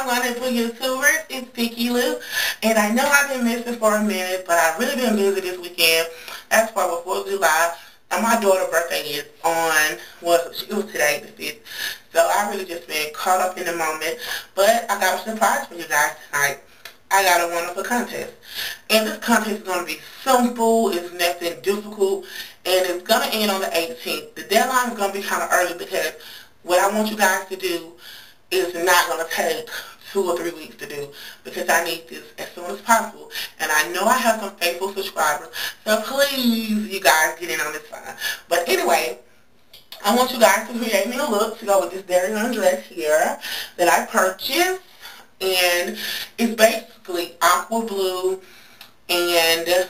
wonderful YouTubers, it's Vicky Lou, and I know I've been missing for a minute, but I've really been busy this weekend. That's for 4th of July, and my daughter's birthday is on, it was today, the 5th, so I really just been caught up in the moment, but I got a surprise for you guys tonight. I got a wonderful contest, and this contest is going to be simple, it's nothing difficult, and it's going to end on the 18th. The deadline is going to be kind of early because what I want you guys to do is not going to take 2 or 3 weeks to do because I need this as soon as possible. And I know I have some faithful subscribers, so please, you guys, get in on this fine. But anyway, I want you guys to create me a look to go with this Darion dress here that I purchased. And it's basically aqua blue and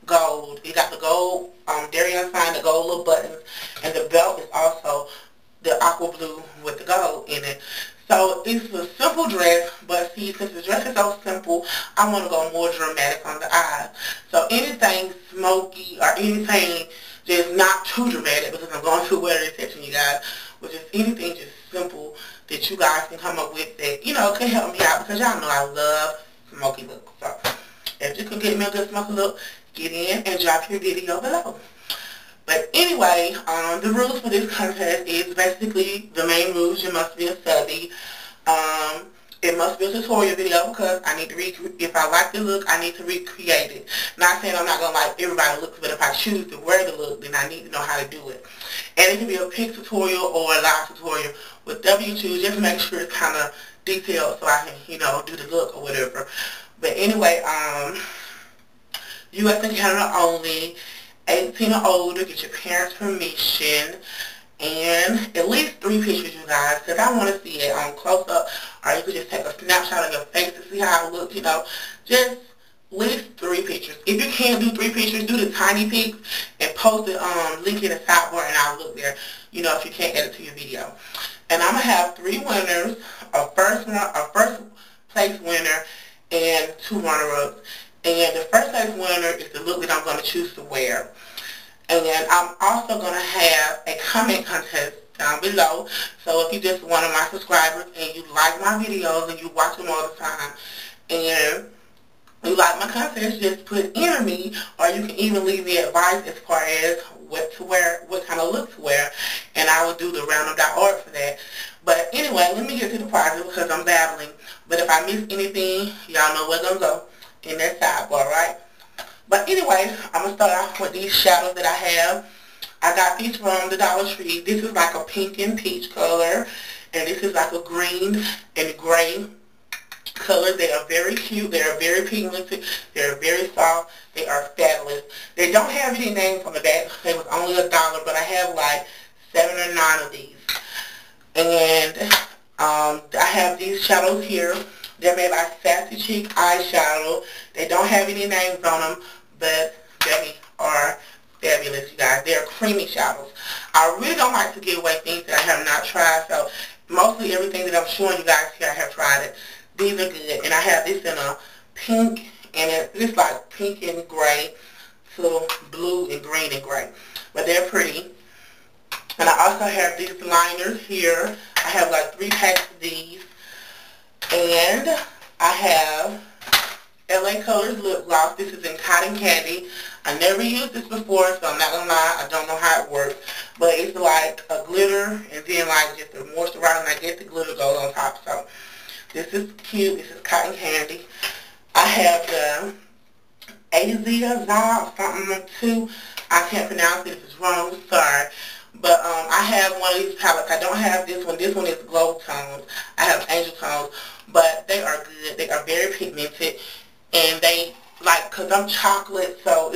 gold. You got the gold Darion sign, the gold little buttons, and the belt is also the aqua blue with the gold in it. So it's a simple dress, but see, since the dress is so simple, I want to go more dramatic on the eyes. So anything smoky or anything just not too dramatic, because I'm going to wear reception, you guys, which is anything just simple that you guys can come up with that, you know, can help me out, because y'all know I love smoky looks. So if you can get me a good smoky look, get in and drop your video below. But anyway, the rules for this contest is basically the main rules. You must be a subby. It must be a tutorial video because I need to if I like the look, I need to recreate it. Not saying I'm not going to like everybody looks, but if I choose to wear the look, then I need to know how to do it. And it can be a pic tutorial or a live tutorial. Whatever you choose, just make sure it's kind of detailed so I can, you know, do the look or whatever. But anyway, U.S. and Canada only. 18 or older, get your parents' permission, and at least 3 pictures, you guys, because I want to see it on close-up, or you could just take a snapshot of your face to see how it looks, you know, just at least 3 pictures. If you can't do 3 pictures, do the tiny pics and post it, link in the sidebar, and I'll look there, you know, if you can't add it to your video. And I'm going to have 3 winners, a first place winner, and 2 runner-ups. And the first place winner is the look that I'm going to choose to wear. And then I'm also going to have a comment contest down below. So if you're just one of my subscribers and you like my videos and you watch them all the time and you like my contest, just put enter me, or you can even leave me advice as far as what to wear, what kind of look to wear, and I will do the random.org for that. But anyway, let me get to the prizes because I'm babbling. But if I miss anything, y'all know where I'm going to go in that sidebar, right? But anyway, I'm going to start off with these shadows that I have. I got these from the Dollar Tree. This is like a pink and peach color, and this is like a green and gray color. They are very cute. They are very pigmented. They are very soft. They are fabulous. They don't have any names on the back. They was only $1, but I have like 7 or 9 of these. And I have these shadows here. They're made by Sassy Cheek Eyeshadow. They don't have any names on them, but they are fabulous, you guys. They're creamy shadows. I really don't like to give away things that I have not tried, so mostly everything that I'm showing you guys here, I have tried it. These are good, and I have this in a pink, and it's like pink and gray to blue and green and gray, but they're pretty. And I also have these liners here. I have like 3 packs of these. And I have LA Colors Lip Gloss. This is in Cotton Candy. I never used this before, so I'm not going to lie, I don't know how it works. But it's like a glitter and then like just a moisturizer, and I guess the glitter goes on top. So this is cute. This is Cotton Candy. I have the Azia or something too. I can't pronounce it if it's wrong, sorry. But I have one of these palettes. I don't have this one. This one is Glow Tones. I have Angel Tones. But they are good. They are very pigmented. And they, like, because I'm chocolate, so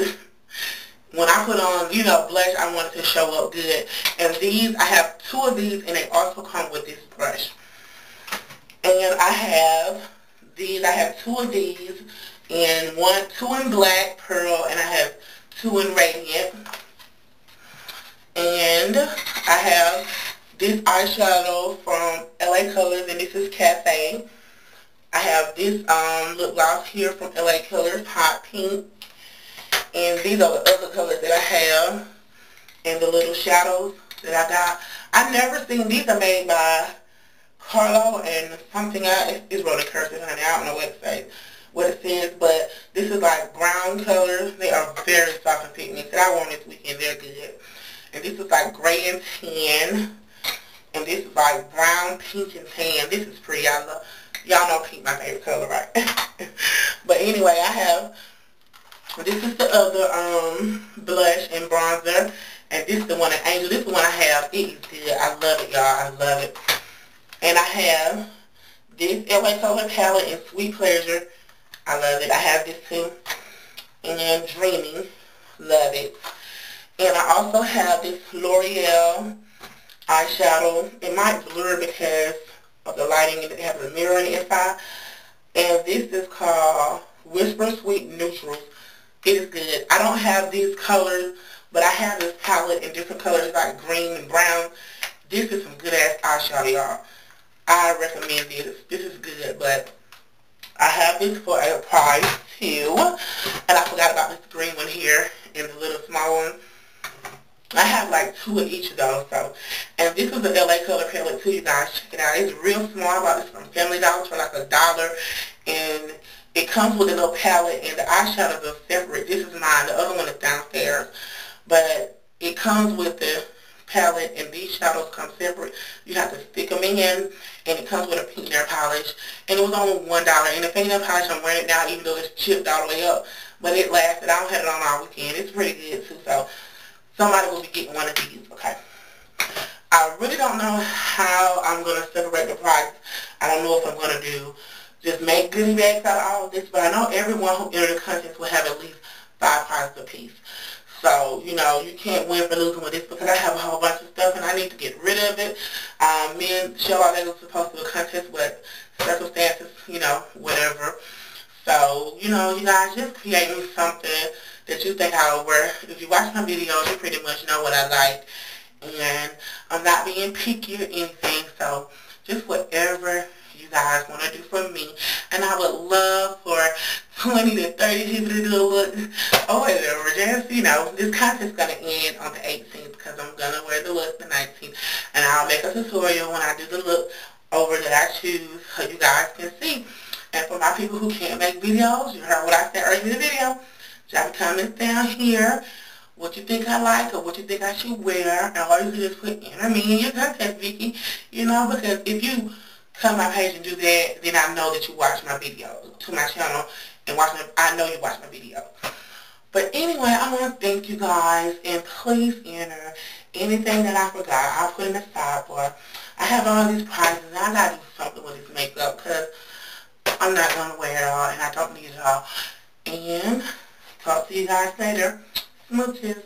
when I put on, you know, blush, I want it to show up good. And these, I have 2 of these, and they also come with this brush. And I have these. I have 2 of these. And 2 in Black Pearl, and I have 2 in Radiant. And I have this eyeshadow from LA Colors, and this is Cafe. I have this lip gloss here from LA Colors, Hot Pink. And these are the other colors that I have. And the little shadows that I got. I've never seen, these are made by Carlo and something else. It's really cursive, honey. I don't know what it says, but this is like brown color. They are very soft and fit me. So I wore them this weekend. They're good. And this is like gray and tan. And this is like brown, pink, and tan. This is pretty. I love. Y'all know pink my favorite color, right? But anyway, I have. This is the other blush and bronzer. And this is the one at Angel. This is the one I have. It is good. I love it, y'all. I love it. And I have this LA Color palette in Sweet Pleasure. I love it. I have this too. And Dreaming. Love it. And I also have this L'Oreal eyeshadow. It might blur because of the lighting and it has a mirror on the inside. And this is called Whisper Sweet Neutrals. It is good. I don't have these colors, but I have this palette in different colors like green and brown. This is some good ass eyeshadow, y'all. I recommend this. This is good, but I have this for a price too. And I forgot about this green one here and the little small one. I have like 2 of each of those. So, and this is the LA Color palette too, you guys. Check it out. It's real small. I bought this from Family Dollar for like $1. And it comes with a little palette, and the eyeshadows are separate. This is mine. The other one is downstairs. But it comes with the palette, and these shadows come separate. You have to stick them in, and it comes with a pink nail polish. And it was only $1. And the pink nail polish, I'm wearing it now, even though it's chipped all the way up. But it lasted. I don't have it on all weekend. It's pretty good, too. So somebody will be getting one of these, okay? I really don't know how I'm going to separate the price. I don't know if I'm going to do just make goodie bags out of all of this, but I know everyone who entered the contest will have at least 5 prizes apiece. So, you know, you can't win for losing with this because I have a whole bunch of stuff and I need to get rid of it. Me and Cheryl, they were supposed to do a contest, but circumstances, you know, whatever. So, you know, you guys just create me something that you think I will wear. If you watch my videos, you pretty much know what I like. And I'm not being picky or anything, so just whatever you guys want to do for me. And I would love for 20 to 30 people to do a look or whatever. Just, you know, this contest is going to end on the 18th because I'm going to wear the look the 19th. And I'll make a tutorial when I do the look over that I choose so you guys can see. And for my people who can't make videos, you heard what I said earlier in the video. Drop comments down here what you think I like or what you think I should wear. And all you do is put enter me in your contest, Vicky. You know, because if you come to my page and do that, then I know that you watch my videos to my channel and I know you watch my video. But anyway, I want to thank you guys, and please enter anything that I forgot. I'll put in the sidebar. I have all these prizes, and I gotta do something with this makeup because I'm not gonna wear it all, and I don't need it all. And talk to you guys later. Smooches.